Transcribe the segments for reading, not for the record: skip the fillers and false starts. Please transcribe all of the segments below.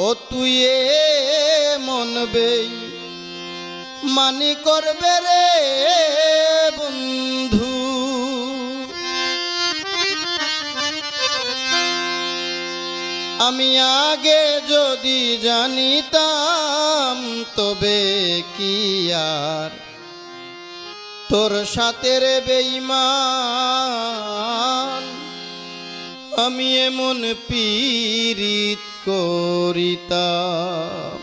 ও তুই মন বেই মানি করবে রে বন্ধু, আমি আগে যদি জানিতাম তবে কি আর তোর সাথে রে বেঈমান আমি এমন পীড়িত করিতাম।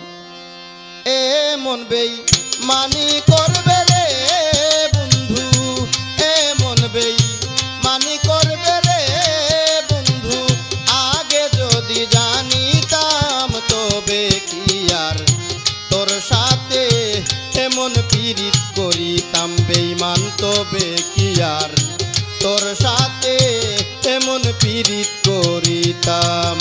এমন বেঈমানি করবে রে বন্ধু, এমন বেঈমানি করবে রে বন্ধু, আগে যদি জানিতাম তবে কি আর তোর সাথে এমন পীড়িত করিতাম। বেঈমান তবে কি আর তোর সাথে এমন পীড়িত করিতাম।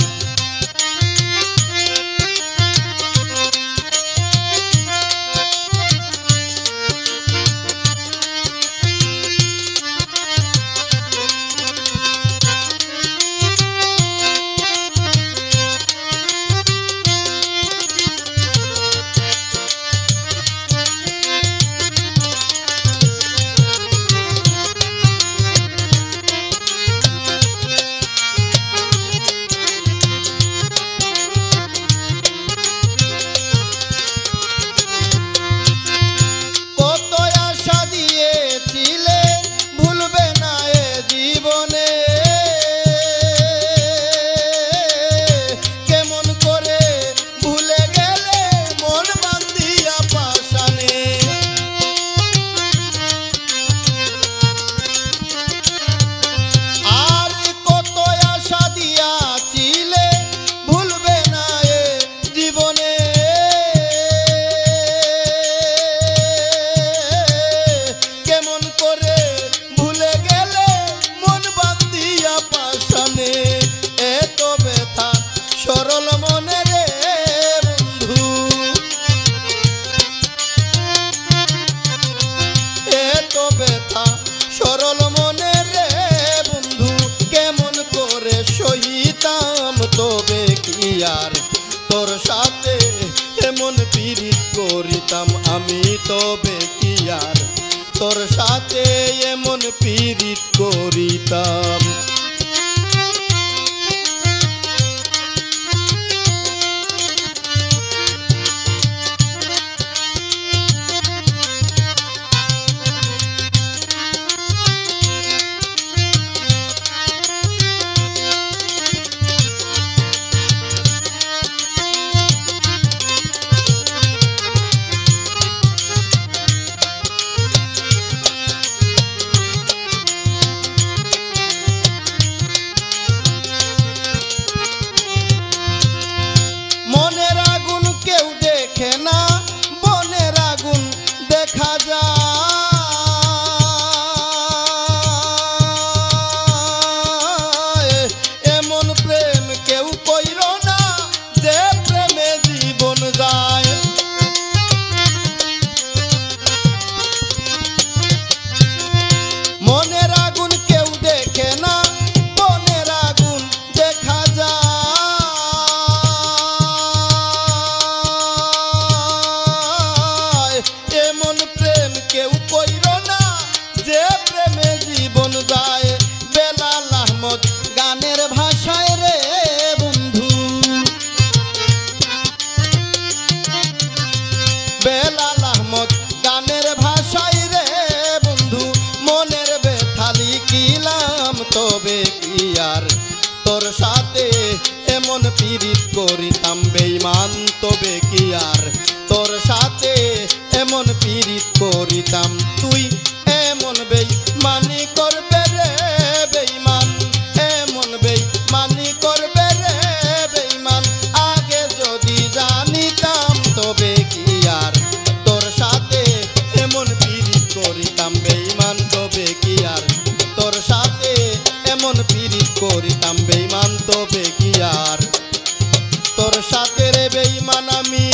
সরল মনে রে বন্ধু, কেমন করে সহিতাম তবে কি আর তোর সাথে এমন পীড়িত করিতাম। আমি তবে কি আর তোর সাথে এমন পীড়িত করিতাম। তবে কি আর তোর সাথে এমন পীড়িত করিতাম। বেঈমান তবে কি আর তোর সাথে এমন পীড়িত করিতাম। তুই এমন বেঈমানি করবে রে বেঈমান, এমন বেঈমানি করবে রে বেঈমান, আগে যদি জানিতাম তবে কি আর তোর সাথে এমন পীড়িত করিতাম। বেঈমান তবে কি আর তোর সাথে এমন পীড়িত করিতাম। বেঈমান তবে কি আর তোর সাথে রে বেঈমান আমি